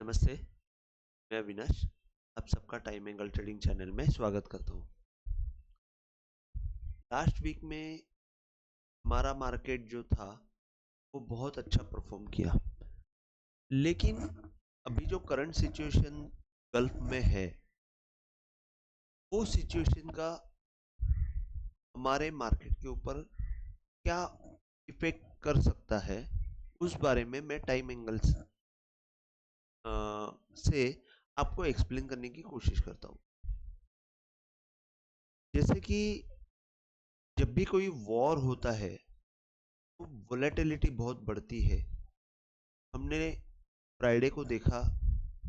नमस्ते, मैं अविनाश। आप सबका टाइम एंगल ट्रेडिंग चैनल में स्वागत करता हूँ। लास्ट वीक में हमारा मार्केट जो था वो बहुत अच्छा परफॉर्म किया, लेकिन अभी जो करंट सिचुएशन गल्फ में है वो सिचुएशन का हमारे मार्केट के ऊपर क्या इफेक्ट कर सकता है, उस बारे में मैं टाइम एंगल्स से आपको एक्सप्लेन करने की कोशिश करता हूँ। जैसे कि जब भी कोई वॉर होता है तो वोलेटिलिटी बहुत बढ़ती है। हमने फ्राइडे को देखा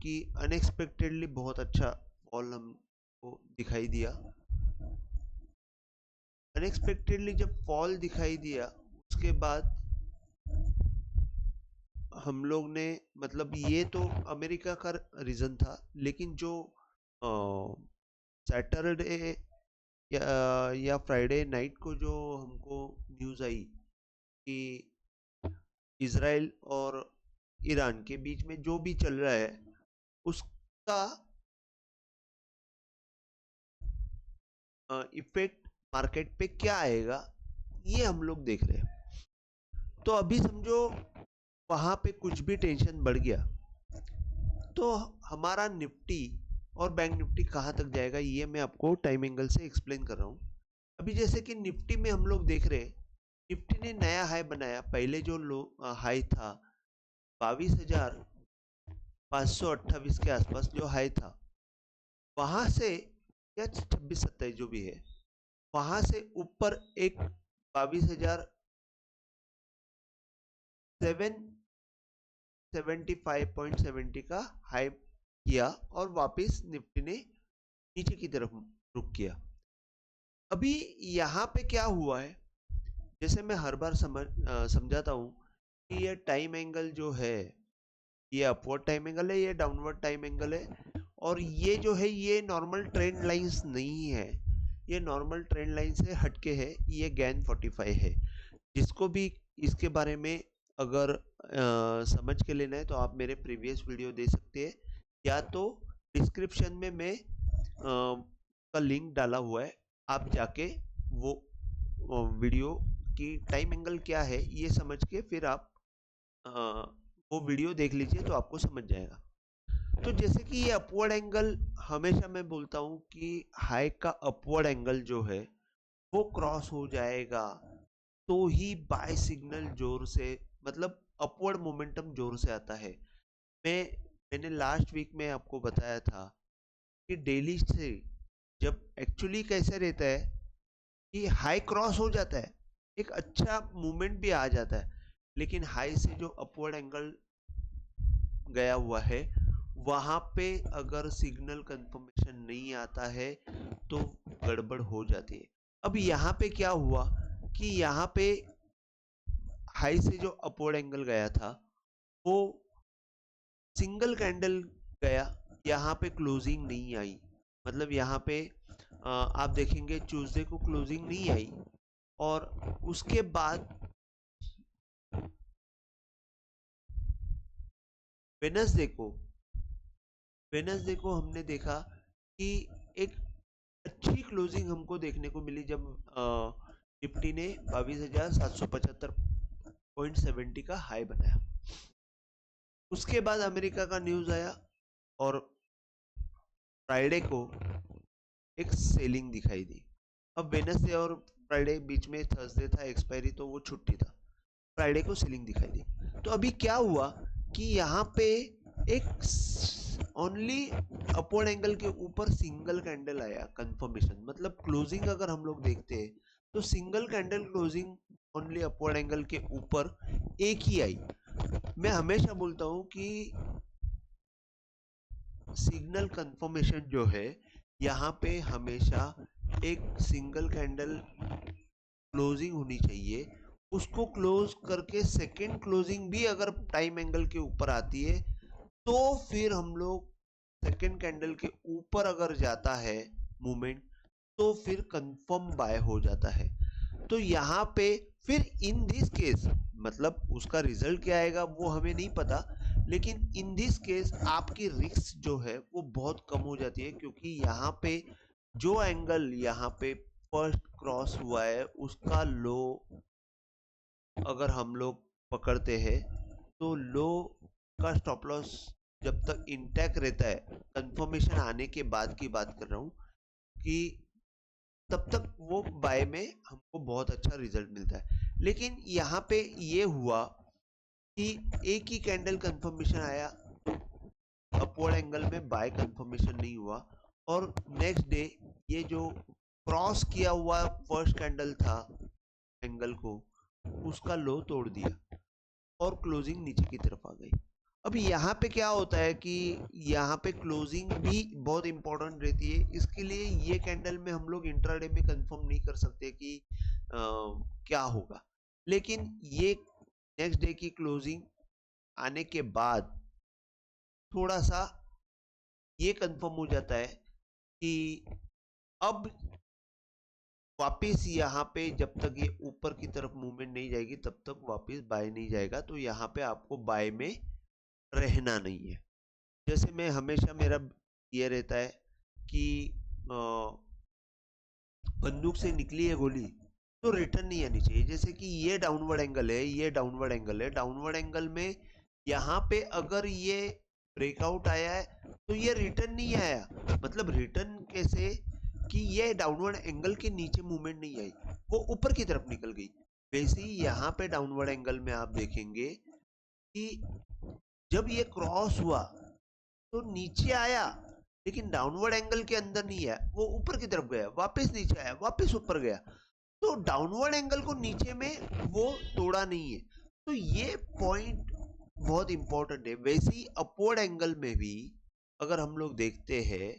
कि अनएक्सपेक्टेडली बहुत अच्छा फॉल हमको दिखाई दिया। अनएक्सपेक्टेडली जब फॉल दिखाई दिया उसके बाद हम लोग ने मतलब ये तो अमेरिका का रीज़न था, लेकिन जो सैटरडे या फ्राइडे नाइट को जो हमको न्यूज़ आई कि इजराइल और ईरान के बीच में जो भी चल रहा है उसका इफेक्ट मार्केट पे क्या आएगा, ये हम लोग देख रहे हैं। तो अभी समझो वहां पे कुछ भी टेंशन बढ़ गया तो हमारा निफ्टी और बैंक निफ्टी कहाँ तक जाएगा, ये मैं आपको टाइम एंगल से एक्सप्लेन कर रहा हूँ। अभी जैसे कि निफ्टी में हम लोग देख रहे हैं, निफ्टी ने नया हाई बनाया। पहले जो लो हाई था 22,528 के आसपास जो हाई था, वहां से या 26-27 जो भी है, वहां से ऊपर एक 22,775.70 का हाई किया और वापस निफ्टी ने नीचे की तरफ रुक किया। अभी यहाँ पे क्या हुआ है, जैसे मैं हर बार समझाता हूँ कि ये टाइम एंगल जो है ये अपवर्ड टाइम एंगल है, ये डाउनवर्ड टाइम एंगल है, और ये जो है ये नॉर्मल ट्रेंड लाइंस नहीं है, ये नॉर्मल ट्रेंड लाइन से हटके है। ये गैन 45 है। जिसको भी इसके बारे में अगर समझ के लेना है तो आप मेरे प्रीवियस वीडियो दे सकते हैं, या तो डिस्क्रिप्शन में मैं का लिंक डाला हुआ है, आप जाके वो वीडियो की टाइम एंगल क्या है ये समझ के फिर आप वो वीडियो देख लीजिए तो आपको समझ जाएगा। तो जैसे कि ये अपवर्ड एंगल, हमेशा मैं बोलता हूँ कि हाई का अपवर्ड एंगल जो है वो क्रॉस हो जाएगा तो ही बाय सिग्नल जोर से, मतलब अपवर्ड मोमेंटम जोर से आता है। मैंने लास्ट वीक में आपको बताया था कि डेली से जब एक्चुअली कैसे रहता है कि हाई क्रॉस हो जाता है, एक अच्छा मूवमेंट भी आ जाता है, लेकिन हाई से जो अपवर्ड एंगल गया हुआ है वहां पे अगर सिग्नल कंफर्मेशन नहीं आता है तो गड़बड़ हो जाती है। अब यहाँ पे क्या हुआ कि यहाँ पे हाई से जो अपवर्ड एंगल गया था वो सिंगल कैंडल गया, यहाँ पे क्लोजिंग नहीं आई। मतलब यहाँ पे आप देखेंगे ट्यूसडे को क्लोजिंग नहीं आई, और उसके बाद वेडनेसडे को हमने देखा कि एक अच्छी क्लोजिंग हमको देखने को मिली जब निफ्टी ने 22,775.70 का हाई बनाया। उसके बाद अमेरिका का न्यूज़ आया और फ्राइडे को एक सेलिंग दिखाई दी। अब वेडनेसडे और फ्राइडे बीच में थर्सडे था एक्सपायरी, तो वो छुट्टी था। फ्राइडे को सेलिंग दिखाई दी। तो अभी क्या हुआ कि यहाँ पे एक ओनली अपवर्ड एंगल के ऊपर सिंगल कैंडल आया कंफर्मेशन। मतलब क्लोजिंग अगर हम लोग देखते हैं तो single candle closing only upward angle के ऊपर एक ही आई। मैं हमेशा बोलता हूँ कि सिग्नल कंफर्मेशन जो है यहाँ पे हमेशा एक सिंगल कैंडल क्लोजिंग होनी चाहिए, उसको क्लोज करके सेकेंड क्लोजिंग भी अगर टाइम एंगल के ऊपर आती है तो फिर हम लोग सेकेंड कैंडल के ऊपर अगर जाता है मूवमेंट तो फिर कंफर्म बाय हो जाता है। तो यहाँ पे फिर इन दिस केस मतलब उसका रिजल्ट क्या आएगा वो हमें नहीं पता, लेकिन इन दिस केस आपकी रिस्क जो है वो बहुत कम हो जाती है, क्योंकि यहाँ पे जो एंगल यहाँ पे फर्स्ट क्रॉस हुआ है उसका लो अगर हम लोग पकड़ते हैं तो लो का स्टॉप लॉस जब तक इंटैक्ट रहता है, कंफर्मेशन आने के बाद की बात कर रहा हूँ, कि तब तक वो बाय में हमको बहुत अच्छा रिजल्ट मिलता है। लेकिन यहाँ पे ये हुआ कि एक ही कैंडल कंफर्मेशन आया, अपवर्ड एंगल में बाय कंफर्मेशन नहीं हुआ, और नेक्स्ट डे ये जो क्रॉस किया हुआ फर्स्ट कैंडल था एंगल को, उसका लो तोड़ दिया और क्लोजिंग नीचे की तरफ आ गई। अब यहाँ पे क्या होता है कि यहाँ पे क्लोजिंग भी बहुत इंपॉर्टेंट रहती है, इसके लिए ये कैंडल में हम लोग इंट्राडे में कंफर्म नहीं कर सकते कि क्या होगा, लेकिन ये नेक्स्ट डे की क्लोजिंग आने के बाद थोड़ा सा ये कंफर्म हो जाता है कि अब वापस यहाँ पे जब तक ये ऊपर की तरफ मूवमेंट नहीं जाएगी तब तक वापस बाय नहीं जाएगा, तो यहाँ पे आपको बाय में रहना नहीं है। जैसे मैं हमेशा मेरा ये रहता है कि बंदूक से निकली है गोली तो रिटर्न नहीं आनी चाहिए। जैसे कि ये डाउनवर्ड एंगल है, ये डाउनवर्ड एंगल है, डाउनवर्ड एंगल में यहाँ पे अगर ये ब्रेकआउट आया है तो ये रिटर्न नहीं आया, मतलब रिटर्न कैसे कि ये डाउनवर्ड एंगल के नीचे मूवमेंट नहीं आई, वो ऊपर की तरफ निकल गई। वैसे ही यहाँ पे डाउनवर्ड एंगल में आप देखेंगे कि जब ये क्रॉस हुआ तो नीचे आया, लेकिन डाउनवर्ड एंगल के अंदर नहीं आया, वो ऊपर की तरफ गया, वापस नीचे आया, वापस ऊपर गया, तो डाउनवर्ड एंगल को नीचे में वो तोड़ा नहीं है। तो ये पॉइंट बहुत इंपॉर्टेंट है। वैसे ही अपवर्ड एंगल में भी अगर हम लोग देखते हैं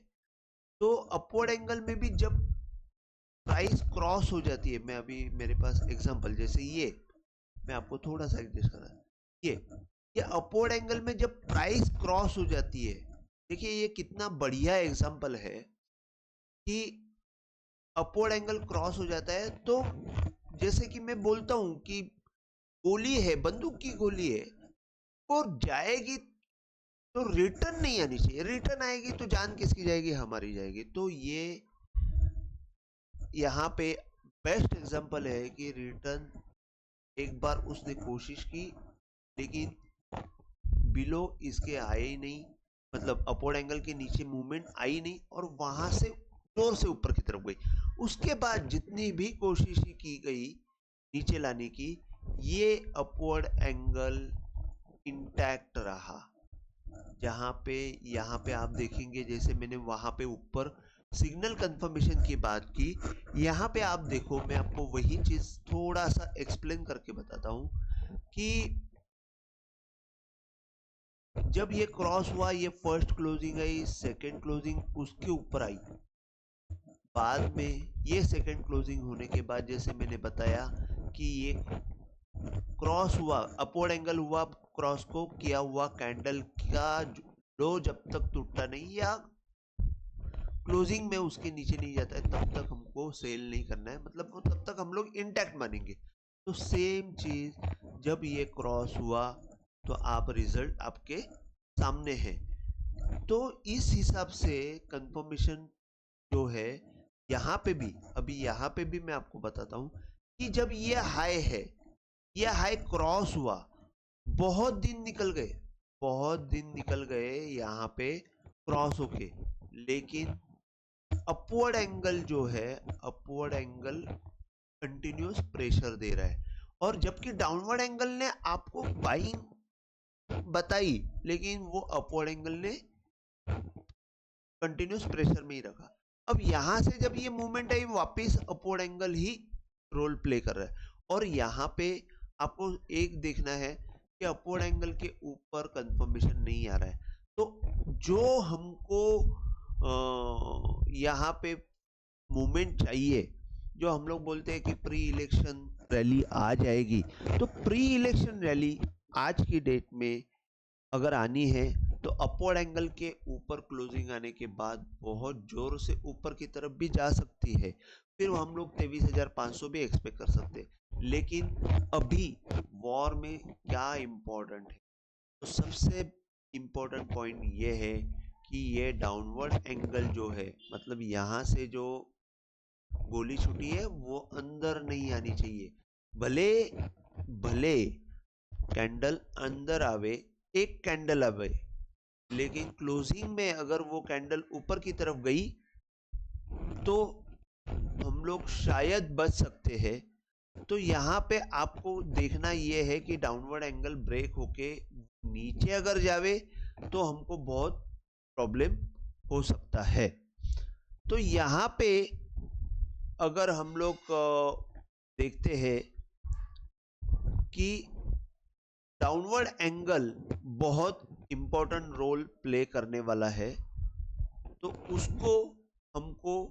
तो अपवर्ड एंगल में भी जब प्राइस क्रॉस हो जाती है, मैं अभी मेरे पास एग्जांपल जैसे ये मैं आपको थोड़ा सा एडजस्ट करा, ये अपवर्ड एंगल में जब प्राइस क्रॉस हो जाती है, देखिए ये कितना बढ़िया एग्जांपल है कि अपवर्ड एंगल क्रॉस हो जाता है, तो जैसे कि मैं बोलता हूं कि गोली है, बंदूक की गोली है, वो जाएगी तो रिटर्न नहीं आनी चाहिए, रिटर्न आएगी तो जान किसकी जाएगी, हमारी जाएगी। तो ये यहाँ पे बेस्ट एग्जांपल है कि रिटर्न एक बार उसने कोशिश की लेकिन बिलो इसके आए ही नहीं, मतलब अपवर्ड एंगल के नीचे मूवमेंट आई नहीं और वहां से जोर से ऊपर की तरफ गई। उसके बाद जितनी भी कोशिश की गई नीचे लाने की, ये अपवर्ड एंगल इंटैक्ट रहा। जहां पे यहाँ पे आप देखेंगे, जैसे मैंने वहां पे ऊपर सिग्नल कंफर्मेशन की बात की, यहाँ पे आप देखो, मैं आपको वही चीज थोड़ा सा एक्सप्लेन करके बताता हूँ कि जब ये क्रॉस हुआ, ये फर्स्ट क्लोजिंग आई, सेकंड क्लोजिंग उसके ऊपर आई, बाद में ये सेकंड क्लोजिंग होने के बाद जैसे मैंने बताया कि ये क्रॉस हुआ, अपवर्ड एंगल हुआ, क्रॉस को किया हुआ कैंडल का लो जब तक टूटता नहीं या क्लोजिंग में उसके नीचे नहीं जाता है तब तक हमको सेल नहीं करना है, मतलब तब तक हम लोग इंटैक्ट मानेंगे। तो सेम चीज जब ये क्रॉस हुआ तो आप रिजल्ट आपके सामने है। तो इस हिसाब से कंफर्मेशन जो है यहाँ पे भी, अभी यहाँ पे भी मैं आपको बताता हूँ कि जब ये हाई है, ये हाई क्रॉस हुआ, बहुत दिन निकल गए, बहुत दिन निकल गए यहाँ पे क्रॉस होके, लेकिन अपवर्ड एंगल जो है, अपवर्ड एंगल कंटिन्यूस प्रेशर दे रहा है, और जबकि डाउनवर्ड एंगल ने आपको बाइंग बताई लेकिन वो अपवर्ड एंगल ने कंटिन्यूस प्रेशर में ही रखा। अब यहां से जब ये मूवमेंट आई, वापस अपवर्ड एंगल ही रोल प्ले कर रहा है, और यहाँ पे आपको एक देखना है कि अपवर्ड एंगल के ऊपर कंफर्मेशन नहीं आ रहा है। तो जो हमको यहाँ पे मूवमेंट चाहिए, जो हम लोग बोलते हैं कि प्री इलेक्शन रैली आ जाएगी, तो प्री इलेक्शन रैली आज की डेट में अगर आनी है तो अपवर्ड एंगल के ऊपर क्लोजिंग आने के बाद बहुत जोर से ऊपर की तरफ भी जा सकती है, फिर हम लोग 23,500 भी एक्सपेक्ट कर सकते हैं। लेकिन अभी वॉर में क्या इम्पोर्टेंट है, तो सबसे इम्पोर्टेंट पॉइंट ये है कि ये डाउनवर्ड एंगल जो है, मतलब यहाँ से जो गोली छुटी है वो अंदर नहीं आनी चाहिए। भले भले कैंडल अंदर आवे, एक कैंडल आवे, लेकिन क्लोजिंग में अगर वो कैंडल ऊपर की तरफ गई तो हम लोग शायद बच सकते हैं। तो यहाँ पे आपको देखना ये है कि डाउनवर्ड एंगल ब्रेक होके नीचे अगर जावे तो हमको बहुत प्रॉब्लम हो सकता है। तो यहाँ पे अगर हम लोग देखते हैं कि डाउनवर्ड एंगल बहुत इंपॉर्टेंट रोल प्ले करने वाला है, तो उसको हमको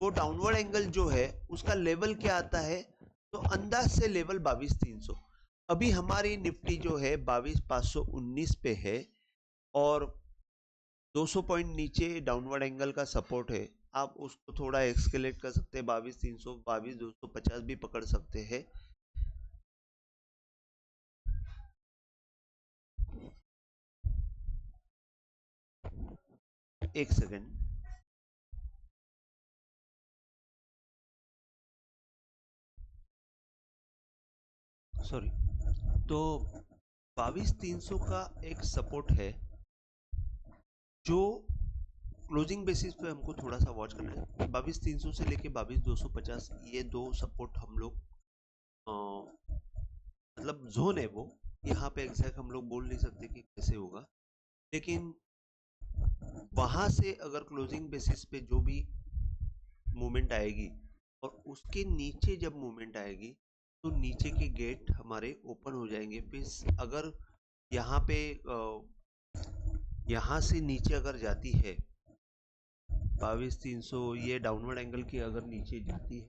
वो डाउनवर्ड एंगल जो है उसका लेवल क्या आता है, तो अंदाज से लेवल 22,300। अभी हमारी निफ्टी जो है 22,519 पे है और 200 पॉइंट नीचे डाउनवर्ड एंगल का सपोर्ट है। आप उसको थोड़ा एक्सकेलेट कर सकते हैं, 22,300, 22,250 भी पकड़ सकते हैं। एक सेकेंड, सॉरी। तो 22,300 का एक सपोर्ट है जो क्लोजिंग बेसिस पे हमको थोड़ा सा वॉच करना है। 22,300 से लेके 22,250 ये दो सपोर्ट हम लोग मतलब जोन है वो। यहाँ पे एग्जैक्ट हम लोग बोल नहीं सकते कि कैसे होगा, लेकिन वहां से अगर क्लोजिंग बेसिस पे जो भी मूवमेंट आएगी और उसके नीचे जब मूवमेंट आएगी तो नीचे के गेट हमारे ओपन हो जाएंगे। फिर अगर यहाँ पे यहाँ से नीचे अगर जाती है 22,300, ये डाउनवर्ड एंगल की अगर नीचे जाती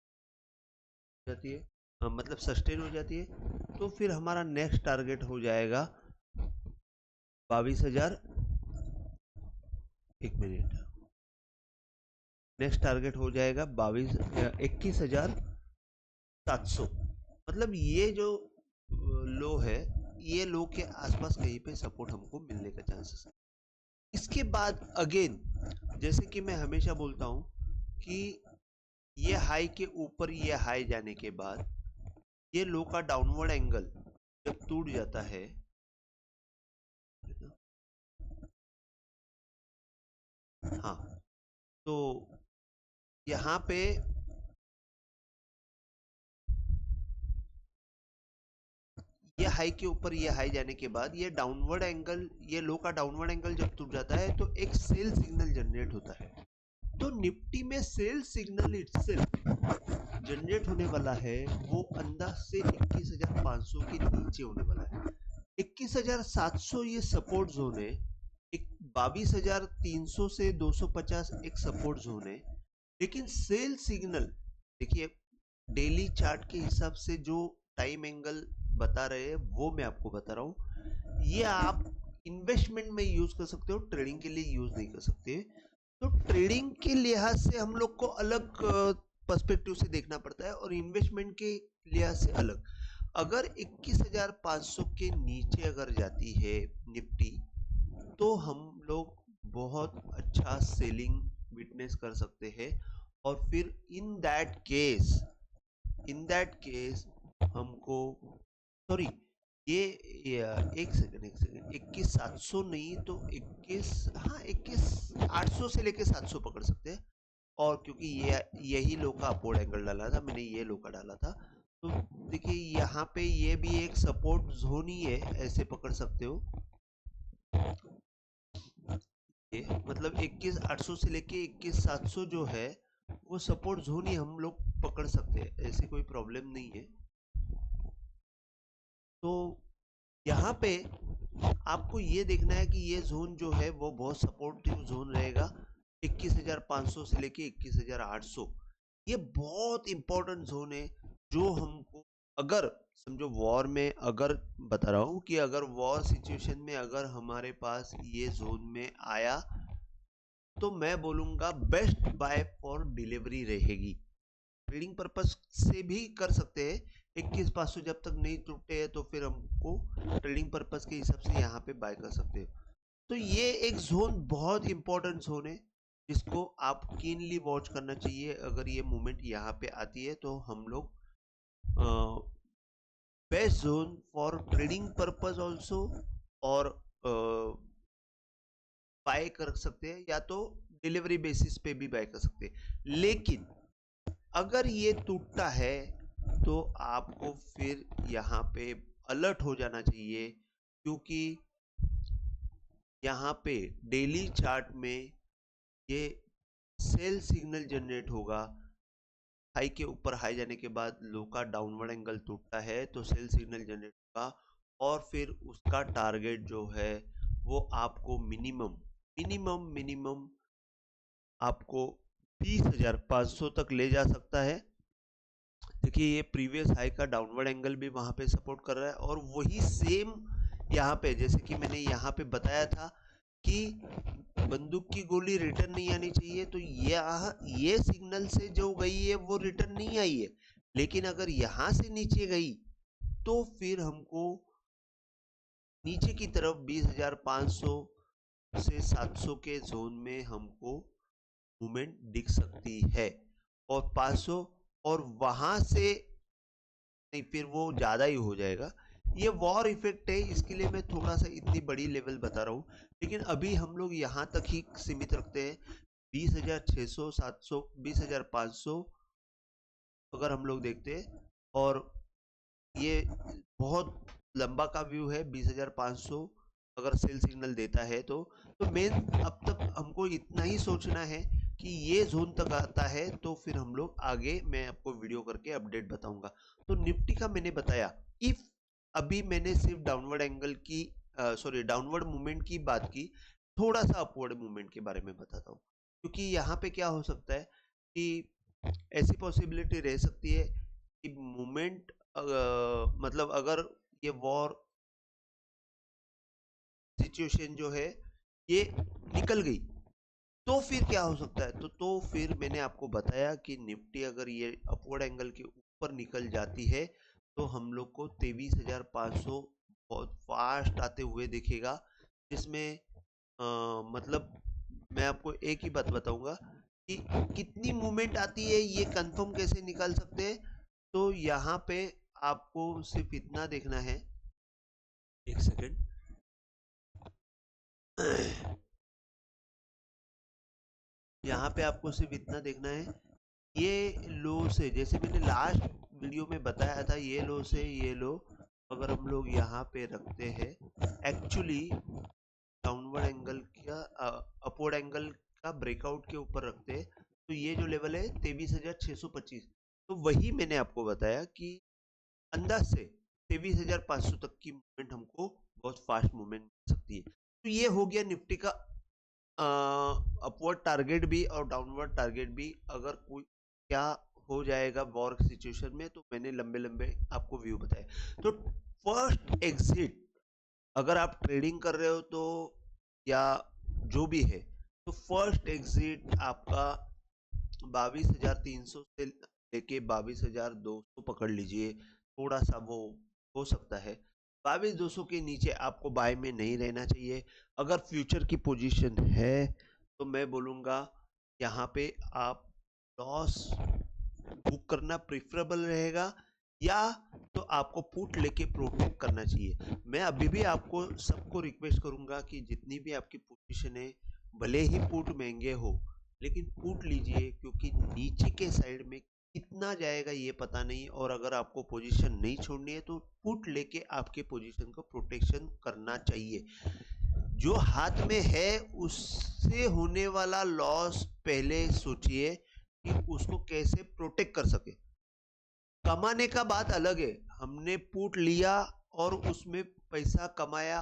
है मतलब सस्टेन हो जाती है, तो फिर हमारा नेक्स्ट टारगेट हो जाएगा 22,000। एक मिनट, नेक्स्ट टारगेट हो जाएगा 21,700। मतलब ये जो लो है, ये लो के आसपास कहीं पे सपोर्ट हमको मिलने का चांसेस है। इसके बाद अगेन जैसे कि मैं हमेशा बोलता हूं कि ये हाई के ऊपर ये हाई जाने के बाद ये लो का डाउनवर्ड एंगल जब टूट जाता है, हाँ, तो यहाँ पे ये हाई के ऊपर ये हाई जाने के बाद ये डाउनवर्ड एंगल, ये लो का डाउनवर्ड एंगल जब टूट जाता है तो एक सेल सिग्नल जनरेट होता है। तो निफ्टी में सेल सिग्नल इटसेल्फ जनरेट होने वाला है वो अंदाज से 21,500 के नीचे होने वाला है। 21,700 ये सपोर्ट जोन है, 22,300 से 250 एक सपोर्ट जोन है। लेकिन सेल सिग्नल देखिए, डेली चार्ट के हिसाब से जो टाइम एंगल बता रहे हैं वो मैं आपको बता रहा हूँ। ये आप इन्वेस्टमेंट में यूज कर सकते हो, ट्रेडिंग के लिए यूज नहीं कर सकते। तो ट्रेडिंग के लिहाज से हम लोग को अलग पर्सपेक्टिव से देखना पड़ता है और इन्वेस्टमेंट के लिहाज से अलग। अगर 21,500 के नीचे अगर जाती है निफ्टी तो हम लोग बहुत अच्छा सेलिंग विटनेस कर सकते हैं। और फिर इन दैट केस हमको, सॉरी, ये एक सेकंड 21,700 नहीं तो 21,800 से लेके 700 पकड़ सकते हैं। और क्योंकि ये यही लो का अपोर्ड एंगल डाला था मैंने, ये लो का डाला था, तो देखिए यहाँ पे ये भी एक सपोर्ट जोन ही है, ऐसे पकड़ सकते हो। ये मतलब 21,800 से लेके 21,700 जो है वो सपोर्ट जोन ही हम लोग पकड़ सकते हैं, ऐसी कोई प्रॉब्लम नहीं है। तो यहाँ पे आपको ये देखना है कि ये जोन जो है वो बहुत सपोर्टिव जोन रहेगा, 21,500 से लेके 21,800। ये बहुत इंपॉर्टेंट जोन है जो हमको, अगर समझो वॉर में, अगर बता रहा हूँ कि अगर वॉर सिचुएशन में अगर हमारे पास ये जोन में आया तो मैं बोलूँगा बेस्ट बाय फॉर डिलीवरी रहेगी। ट्रेडिंग पर्पस से भी कर सकते हैं, 21,500 जब तक नहीं टूटे हैं तो फिर हमको ट्रेडिंग पर्पस के हिसाब से यहाँ पे बाय कर सकते हो। तो ये एक जोन बहुत इंपॉर्टेंट जोन है जिसको आप कीनली वॉच करना चाहिए। अगर ये मूवमेंट यहाँ पे आती है तो हम लोग west zone for trading purpose also और बाय कर सकते हैं, या तो डिलीवरी बेसिस पे भी बाय कर सकते हैं। लेकिन अगर ये टूटता है तो आपको फिर यहाँ पे अलर्ट हो जाना चाहिए, क्योंकि यहाँ पे डेली चार्ट में ये सेल सिग्नल जनरेट होगा। हाई के ऊपर हाई जाने के बाद लो का डाउनवर्ड एंगल टूटता है तो सेल सिग्नल जनरेट होगा, और फिर उसका टारगेट जो है वो आपको मिनिमम मिनिमम मिनिमम आपको 20,500 तक ले जा सकता है। देखिए ये प्रीवियस हाई का डाउनवर्ड एंगल भी वहां पे सपोर्ट कर रहा है, और वही सेम यहाँ पे, जैसे कि मैंने यहाँ पे बताया था कि बंदूक की गोली रिटर्न नहीं आनी चाहिए, तो ये सिग्नल से जो गई है वो रिटर्न नहीं आई है। लेकिन अगर यहाँ से नीचे गई तो फिर हमको नीचे की तरफ 20,500 से 700 के जोन में हमको मूवमेंट दिख सकती है, और 500, और वहां से नहीं, फिर वो ज्यादा ही हो जाएगा। ये वॉर इफेक्ट है, इसके लिए मैं थोड़ा सा इतनी बड़ी लेवल बता रहा हूँ। लेकिन अभी हम लोग यहाँ तक ही सीमित रखते हैं, 20,600, 700, 20,500 अगर हम लोग देखते हैं। और ये बहुत लंबा का व्यू है, 20,500 अगर सेल सिग्नल देता है तो मेन अब तक हमको इतना ही सोचना है कि ये जोन तक आता है तो फिर हम लोग आगे मैं आपको वीडियो करके अपडेट बताऊंगा। तो निफ्टी का मैंने बताया। इफ अभी मैंने सिर्फ डाउनवर्ड एंगल की सॉरी डाउनवर्ड मूवमेंट की बात की, थोड़ा सा अपवर्ड मूवमेंट के बारे में बताता हूँ, क्योंकि यहाँ पे क्या हो सकता है कि ऐसी पॉसिबिलिटी रह सकती है कि मूवमेंट मतलब अगर ये वॉर सिचुएशन जो है ये निकल गई तो फिर क्या हो सकता है। तो फिर मैंने आपको बताया कि निफ्टी अगर ये अपवर्ड एंगल के ऊपर निकल जाती है तो हम लोग को 23,500 बहुत फास्ट आते हुए दिखेगा, जिसमें मतलब मैं आपको एक ही बात बताऊंगा कि कितनी मूवमेंट आती है ये कंफर्म कैसे निकाल सकते हैं। तो यहाँ पे आपको सिर्फ इतना देखना है, एक सेकेंड। यहाँ पे आपको सिर्फ इतना देखना है, ये लो से, जैसे मैंने लास्ट वीडियो में बताया था, ये लो से ये लो अगर हम लोग यहाँ पे रखते हैं, एक्चुअली डाउनवर्ड एंगल का अपवर्ड एंगल का ब्रेकआउट के ऊपर रखते हैं, तो ये जो लेवल है 23,625, तो वही मैंने आपको बताया कि अंदाज से 23,500 तक की मूवमेंट हमको बहुत फास्ट मूवमेंट मिल सकती है। तो ये हो गया निफ्टी का अपवर्ड टारगेट भी और डाउनवर्ड टारगेट भी। अगर कोई क्या हो जाएगा वॉर सिचुएशन में, तो मैंने लंबे लंबे आपको व्यू बताया। तो फर्स्ट एग्जिट अगर आप ट्रेडिंग कर रहे हो तो, या जो भी है, तो फर्स्ट एग्जिट आपका 22,300 से लेके 22,200 पकड़ लीजिए। थोड़ा सा वो हो सकता है 22,200 के नीचे आपको बाय में नहीं रहना चाहिए। अगर फ्यूचर की पोजीशन है तो मैं बोलूँगा यहाँ पे आप लॉस बुक करना प्रेफरेबल रहेगा, या तो आपको पुट लेके प्रोटेक्ट करना चाहिए। मैं अभी भी आपको सबको रिक्वेस्ट करूंगा कि जितनी भी आपकी पोजीशन है, भले ही पुट महंगे हो लेकिन पुट लीजिए, क्योंकि नीचे के साइड में कितना जाएगा ये पता नहीं, और अगर आपको पोजीशन नहीं छोड़नी है तो पुट लेके आपके पोजीशन को प्रोटेक्शन करना चाहिए। जो हाथ में है उससे होने वाला लॉस पहले सोचिए कि उसको कैसे प्रोटेक्ट कर सके। कमाने का बात अलग है, हमने पुट लिया और उसमें पैसा कमाया,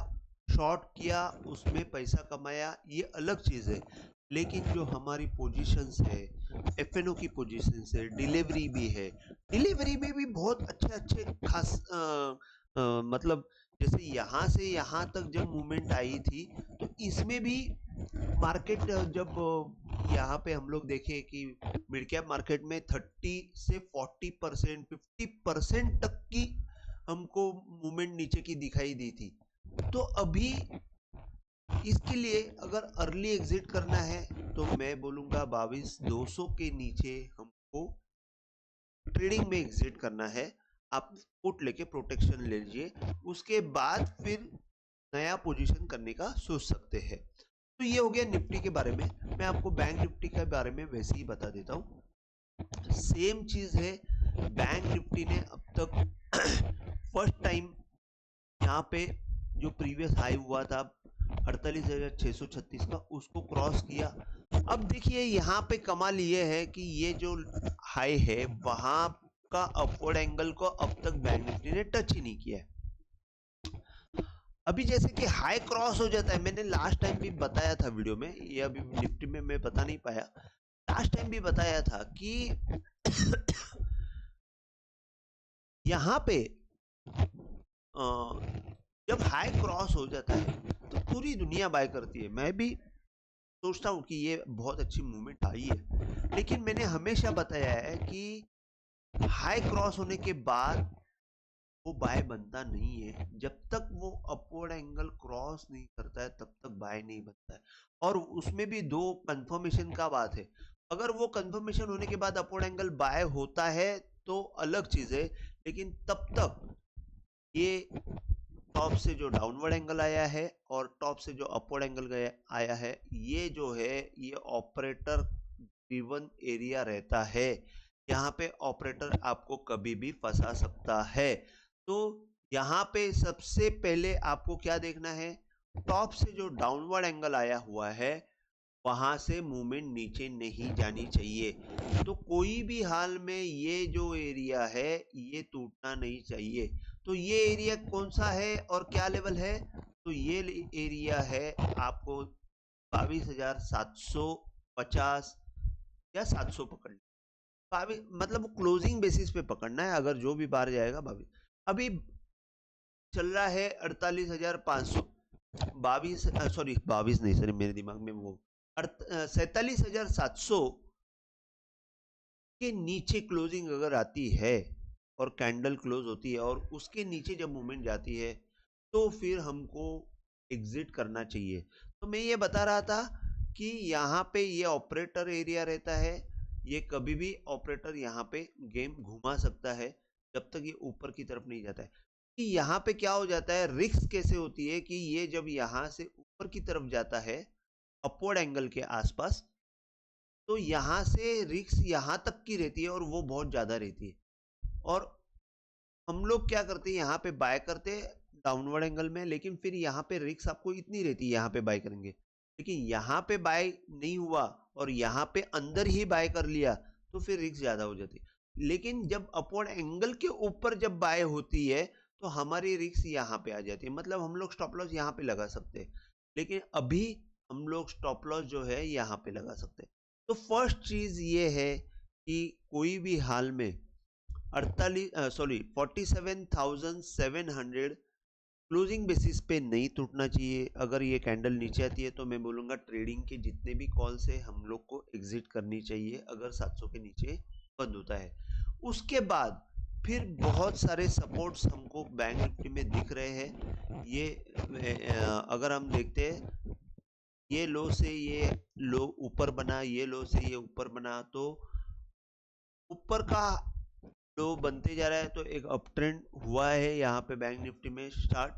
शॉर्ट किया उसमें पैसा कमाया, ये अलग चीज है। लेकिन जो हमारी पोजीशंस है, एफएनओ की पोजीशंस है, डिलीवरी भी है, डिलीवरी में भी बहुत अच्छे अच्छे खास मतलब जैसे यहाँ से यहाँ तक जब मूवमेंट आई थी तो इसमें भी मार्केट जब यहाँ पे हम लोग देखें कि मिड कैप मार्केट में 30 से 40%, 50% तक की हमको मूवमेंट नीचे की दिखाई दी थी। तो अभी इसके लिए अगर अर्ली एग्जिट करना है तो मैं बोलूंगा 22,200 के नीचे हमको ट्रेडिंग में एग्जिट करना है। आप पुट लेके प्रोटेक्शन ले लीजिए, उसके बाद फिर नया पोजीशन करने का सोच सकते हैं। तो ये हो गया निफ्टी के बारे में। मैं आपको बैंक निफ्टी के बारे में वैसे ही बता देता हूँ। सेम चीज है, बैंक निफ्टी ने अब तक फर्स्ट टाइम यहाँ पे जो प्रीवियस हाई हुआ था 48,636 का, उसको क्रॉस किया। अब देखिए यहाँ पे कमाल ये है कि ये जो हाई है वहां का अपवर्ड एंगल को अब तक बैंक निफ्टी ने टच ही नहीं किया है। अभी जैसे कि हाई क्रॉस हो जाता है, मैंने लास्ट टाइम भी बताया था वीडियो में, ये अभी निफ्टी में मैं बता नहीं पाया, लास्ट टाइम भी बताया था कि यहाँ पे जब हाई क्रॉस हो जाता है तो पूरी दुनिया बाय करती है। मैं भी सोचता हूँ कि ये बहुत अच्छी मूवमेंट आई है, लेकिन मैंने हमेशा बताया है कि हाई क्रॉस होने के बाद वो बाय बनता नहीं है। जब तक वो अपवर्ड एंगल क्रॉस नहीं करता है तब तक बाय नहीं बनता है। और उसमें भी दो कंफर्मेशन का बात है। अगर वो कंफर्मेशन होने के बाद अपवर्ड एंगल बाय होता है तो अलग चीज है, लेकिन तब तक ये टॉप से जो डाउनवर्ड एंगल आया है और टॉप से जो अपवर्ड एंगल आया है, ये जो है ये ऑपरेटर ड्रिवन एरिया रहता है। यहाँ पे ऑपरेटर आपको कभी भी फंसा सकता है। तो यहाँ पे सबसे पहले आपको क्या देखना है, टॉप से जो डाउनवर्ड एंगल आया हुआ है वहां से मूवमेंट नीचे नहीं जानी चाहिए। तो कोई भी हाल में ये जो एरिया है ये टूटना नहीं चाहिए। तो ये एरिया कौन सा है और क्या लेवल है, तो ये एरिया है आपको 22,750 या 700 पकड़, मतलब क्लोजिंग बेसिस पे पकड़ना है। अगर जो भी बाहर जाएगा 22, अभी चल रहा है 48,500, 22 सॉरी 22 नहीं सर, मेरे दिमाग में वो 47,700 के नीचे क्लोजिंग अगर आती है और कैंडल क्लोज होती है और उसके नीचे जब मूवमेंट जाती है तो फिर हमको एग्जिट करना चाहिए। तो मैं ये बता रहा था कि यहाँ पे ये ऑपरेटर एरिया रहता है, ये कभी भी ऑपरेटर यहाँ पे गेम घुमा सकता है जब तक ये ऊपर की तरफ नहीं जाता है। कि यहाँ पे क्या हो जाता है, रिस्क कैसे होती है कि ये जब यहाँ से ऊपर की तरफ जाता है अपवर्ड एंगल के आसपास, तो यहाँ से रिस्क यहाँ तक की रहती है और वो बहुत ज्यादा रहती है। और हम लोग क्या करते हैं, यहाँ पे बाय करते हैं डाउनवर्ड एंगल में, लेकिन फिर यहाँ पे रिस्क आपको इतनी रहती है, यहाँ पे बाय करेंगे, लेकिन यहाँ पे बाय नहीं हुआ और यहाँ पे अंदर ही बाय कर लिया तो फिर रिस्क ज्यादा हो जाती है। लेकिन जब अपवर्ड एंगल के ऊपर जब बाय होती है तो हमारी रिस्क यहाँ पे आ जाती है, मतलब हम लोग स्टॉप लॉस यहाँ पे लगा सकते हैं। लेकिन अभी हम लोग स्टॉप लॉस जो है यहाँ पे लगा सकते हैं। तो फर्स्ट चीज ये है कि कोई भी हाल में 47,700 क्लोजिंग बेसिस पे नहीं टूटना चाहिए। अगर ये कैंडल नीचे आती है तो मैं बोलूंगा ट्रेडिंग के जितने भी कॉल्स है हम लोग को एग्जिट करनी चाहिए अगर 700 के नीचे बंद होता है। उसके बाद फिर बहुत सारे सपोर्ट्स हमको बैंक निफ्टी में दिख रहे हैं। ये अगर हम देखते हैं, ये लो से ये लो ऊपर बना, ये लो से ये ऊपर बना, तो ऊपर का लो बनते जा रहा है, तो एक अप ट्रेंड हुआ है यहाँ पे बैंक निफ्टी में स्टार्ट।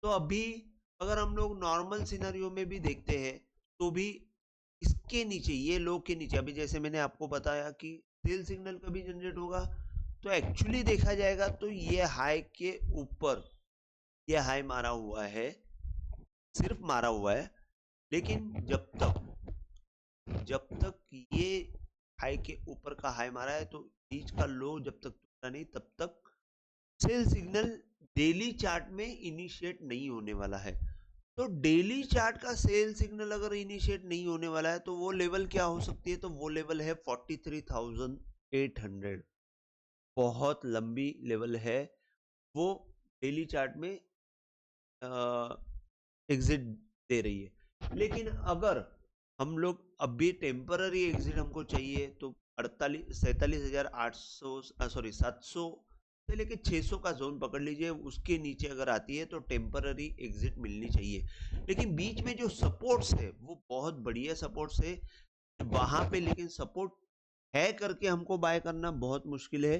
तो अभी अगर हम लोग नॉर्मल सिनेरियो में भी देखते हैं तो भी इसके नीचे, ये लो के नीचे, अभी जैसे मैंने आपको बताया कि सेल सिग्नल कभी जनरेट होगा तो एक्चुअली देखा जाएगा तो ये हाई के ऊपर ये हाई मारा हुआ है, सिर्फ मारा हुआ है। लेकिन जब तक ये हाई के ऊपर का हाई मारा है तो बीच का लो जब तक टूटा नहीं तब तक सेल सिग्नल डेली चार्ट में इनिशिएट नहीं होने वाला है। तो डेली चार्ट का सेल सिग्नल अगर इनिशिएट नहीं होने वाला है तो वो लेवल क्या हो सकती है, तो वो लेवल है 43,800। बहुत लंबी लेवल है वो, डेली चार्ट में एग्जिट दे रही है। लेकिन अगर हम लोग अभी टेम्पररी एग्जिट हमको चाहिए तो 47,800 सॉरी 700 से लेके 600 का जोन पकड़ लीजिए, उसके नीचे अगर आती है तो टेम्पररी एग्जिट मिलनी चाहिए। लेकिन बीच में जो सपोर्ट्स है वो बहुत बढ़िया सपोर्ट्स है वहां पे, लेकिन सपोर्ट है करके हमको बाय करना बहुत मुश्किल है।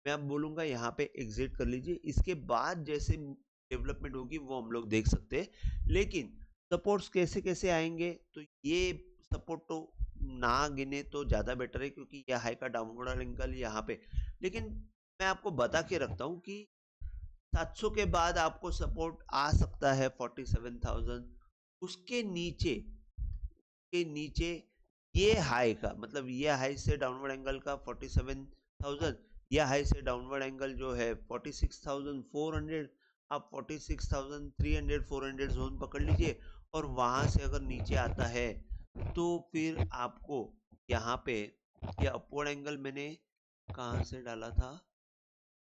मैं अब बोलूंगा यहाँ पे एग्जिट कर लीजिए, इसके बाद जैसे डेवलपमेंट होगी वो हम लोग देख सकते हैं। लेकिन सपोर्ट्स कैसे कैसे आएंगे, तो ये सपोर्ट तो ना गिने तो ज्यादा बेटर है, क्योंकि यह हाई का डाउनवर्ड एंगल यहाँ पे। लेकिन मैं आपको बता के रखता हूँ कि 700 के बाद आपको सपोर्ट आ सकता है 47,000। उसके नीचे के नीचे ये हाई का मतलब ये हाई से डाउनवर्ड एंगल का 47,000, ये हाई से डाउनवर्ड एंगल जो है 46,400, आप 46,300 400 जोन पकड़ लीजिए। और वहां से अगर नीचे आता है तो फिर आपको यहाँ पे ये अपवर्ड एंगल मैंने कहाँ से डाला था,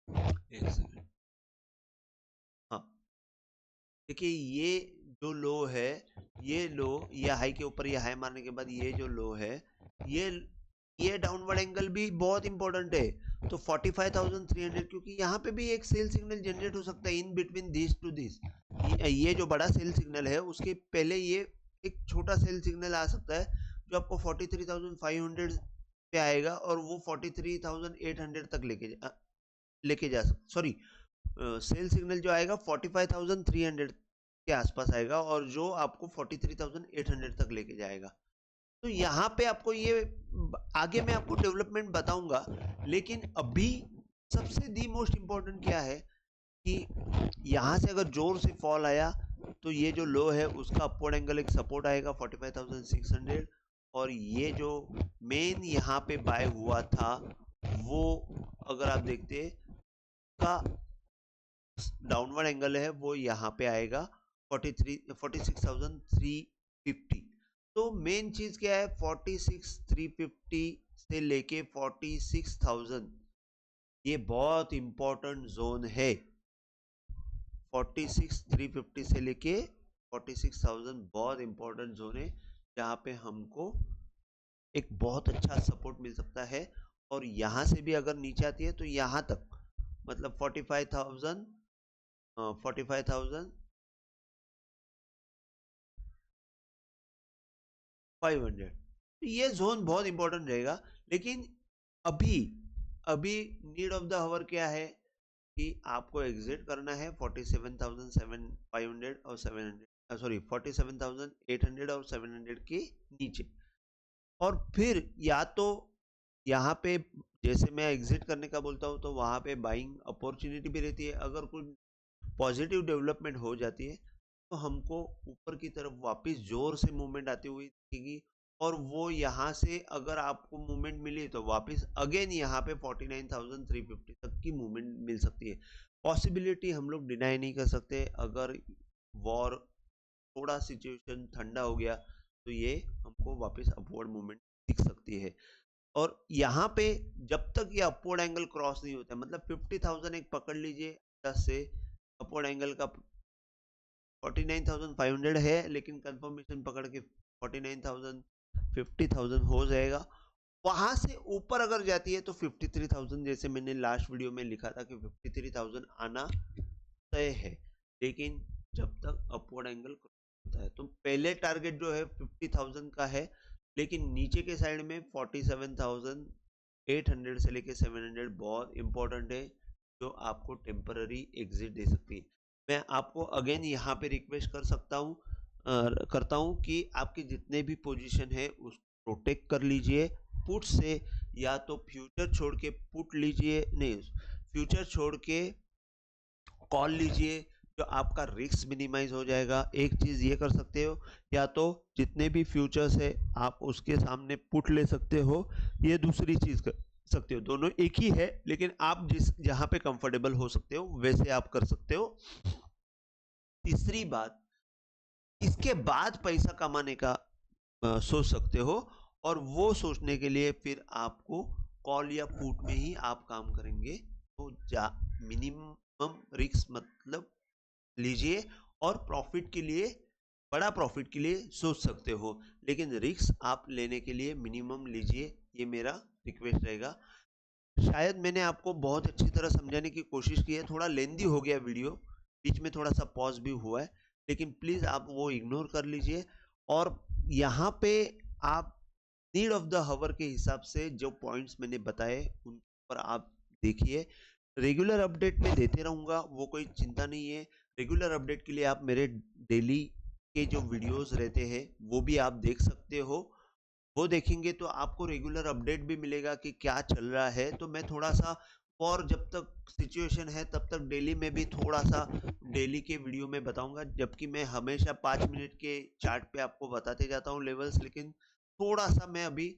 एक सेकंड। हाँ, देखिए ये जो लो है, ये लो, ये हाई के ऊपर ये हाई मारने के बाद ये जो लो है, ये ये डाउनवर्ड एंगल भी बहुत इंपॉर्टेंट है। तो 45,300, क्योंकि यहाँ पे भी एक सेल सिग्नल जनरेट हो सकता है in between this to this. ये जो बड़ा सेल सिग्नल है उसके पहले ये एक छोटा सेल सिग्नल आ सकता है जो आपको 43,500 पे आएगा, और वो 43,800 तक लेके जा सकता, सॉरी, सेल सिग्नल जो आएगा 45,300 के आसपास आएगा, और जो आपको 43,800 तक लेके जाएगा। तो यहाँ पे आपको ये आगे मैं आपको डेवलपमेंट बताऊंगा। लेकिन अभी सबसे दी मोस्ट इम्पोर्टेंट क्या है कि यहाँ से अगर जोर से फॉल आया तो ये जो लो है उसका अपवर्ड एंगल एक सपोर्ट आएगा 45,600, और ये जो मेन यहाँ पे बाय हुआ था वो अगर आप देखते का डाउनवर्ड एंगल है वो यहाँ पे आएगा 46,350। तो मेन चीज क्या है, 46,350 से लेके 46,000, ये बहुत इंपॉर्टेंट जोन है। 46,350 से लेके 46,000 बहुत इंपॉर्टेंट जोन है, जहाँ पे हमको एक बहुत अच्छा सपोर्ट मिल सकता है। और यहाँ से भी अगर नीचे आती है तो यहाँ तक मतलब 45,000 45,500, ये जोन बहुत इंपॉर्टेंट रहेगा। लेकिन अभी अभी नीड ऑफ द आवर क्या है कि आपको एग्जिट करना है 47,500 और 700, सॉरी 47,800 और 700 के नीचे। और फिर या तो यहाँ पे जैसे मैं एग्जिट करने का बोलता हूँ तो वहां पे बाइंग अपॉर्चुनिटी भी रहती है। अगर कुछ पॉजिटिव डेवलपमेंट हो जाती है तो हमको ऊपर की तरफ वापस जोर से मूवमेंट आती हुई दिखेगी, और वो यहाँ से अगर आपको मूवमेंट मिली तो वापस अगेन यहाँ पे 49,350 तक की मूवमेंट मिल सकती है। पॉसिबिलिटी हम लोग डिनाई नहीं कर सकते। अगर वॉर थोड़ा सिचुएशन ठंडा हो गया तो ये हमको वापस अपवर्ड मूवमेंट दिख सकती है। और यहाँ पे जब तक ये अपवर्ड एंगल क्रॉस नहीं होता, मतलब 50,000 एक पकड़ लीजिए 10 से, अपवर्ड एंगल का 49,500 है, लेकिन कंफर्मेशन पकड़ के 49,000 50,000 हो जाएगा। वहां से ऊपर अगर जाती है तो 53,000, जैसे मैंने लास्ट वीडियो में लिखा था कि 53,000 आना तय है। लेकिन जब तक अपवर्ड एंगल होता है तो पहले टारगेट जो है 50,000 का है, लेकिन नीचे के साइड में 47,800 से लेके 700 बहुत इंपॉर्टेंट है, जो आपको टेम्पररी एग्जिट दे सकती है। मैं आपको अगेन यहाँ पे रिक्वेस्ट करता हूँ कि आपके जितने भी पोजीशन है उसको प्रोटेक्ट कर लीजिए पुट से, या तो फ्यूचर छोड़ के पुट लीजिए, नहीं फ्यूचर छोड़ के कॉल लीजिए, जो आपका रिस्क मिनिमाइज हो जाएगा। एक चीज ये कर सकते हो, या तो जितने भी फ्यूचर्स है आप उसके सामने पुट ले सकते हो, ये दूसरी चीज कर सकते हो। दोनों एक ही है, लेकिन आप जहां पे कंफर्टेबल हो सकते हो वैसे आप कर सकते हो। तीसरी बात, इसके बाद पैसा कमाने का सोच सकते हो, और वो सोचने के लिए फिर आपको कॉल या पुट में ही आप काम करेंगे। तो मिनिमम रिस्क मतलब लीजिए, और प्रॉफिट के लिए, बड़ा प्रॉफिट के लिए सोच सकते हो, लेकिन रिस्क आप लेने के लिए मिनिमम लीजिए, ये मेरा रिक्वेस्ट रहेगा। शायद मैंने आपको बहुत अच्छी तरह समझाने की कोशिश की है। थोड़ा लेंदी हो गया वीडियो, बीच में थोड़ा सा पॉज भी हुआ है, लेकिन प्लीज़ आप वो इग्नोर कर लीजिए। और यहाँ पे आप नीड ऑफ द हावर के हिसाब से जो पॉइंट्स मैंने बताए उन पर आप देखिए। रेगुलर अपडेट में देते रहूँगा, वो कोई चिंता नहीं है। रेगुलर अपडेट के लिए आप मेरे डेली के जो वीडियोस रहते हैं वो भी आप देख सकते हो। वो देखेंगे तो आपको रेगुलर अपडेट भी मिलेगा कि क्या चल रहा है। तो मैं थोड़ा सा, और जब तक सिचुएशन है तब तक डेली में भी थोड़ा सा डेली के वीडियो में बताऊंगा, जबकि मैं हमेशा 5 मिनट के चार्ट पे आपको बताते जाता हूँ लेवल्स। लेकिन थोड़ा सा मैं अभी,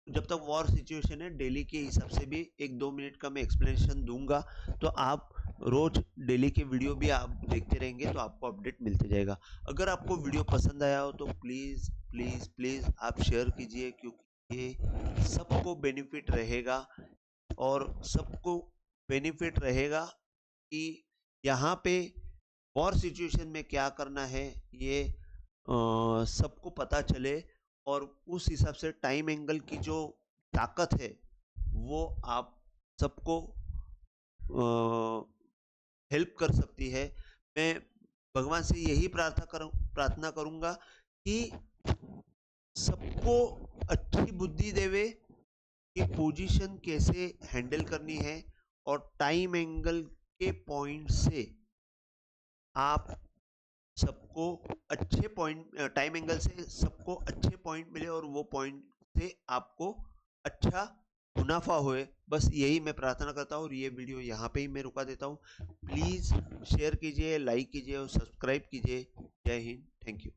जब तक वॉर सिचुएशन है, डेली के हिसाब से भी 1-2 मिनट का मैं एक्सप्लेनेशन दूंगा। तो आप रोज डेली के वीडियो भी आप देखते रहेंगे तो आपको अपडेट मिलते जाएगा। अगर आपको वीडियो पसंद आया हो तो प्लीज़ प्लीज़ प्लीज़ आप शेयर कीजिए, क्योंकि ये सबको बेनिफिट रहेगा। और सबको बेनिफिट रहेगा कि यहाँ पे वॉर सिचुएशन में क्या करना है, ये सबको पता चले। और उस हिसाब से टाइम एंगल की जो ताकत है वो आप सबको हेल्प कर सकती है। मैं भगवान से यही प्रार्थना करूंगा कि सबको अच्छी बुद्धि देवे कि पोजीशन कैसे हैंडल करनी है, और टाइम एंगल के पॉइंट से आप सबको अच्छे पॉइंट, टाइम एंगल से सबको अच्छे पॉइंट मिले और वो पॉइंट से आपको अच्छा मुनाफा होए। बस यही मैं प्रार्थना करता हूँ, और ये वीडियो यहाँ पे ही मैं रुका देता हूँ। प्लीज़ शेयर कीजिए, लाइक कीजिए और सब्सक्राइब कीजिए। जय हिंद, थैंक यू।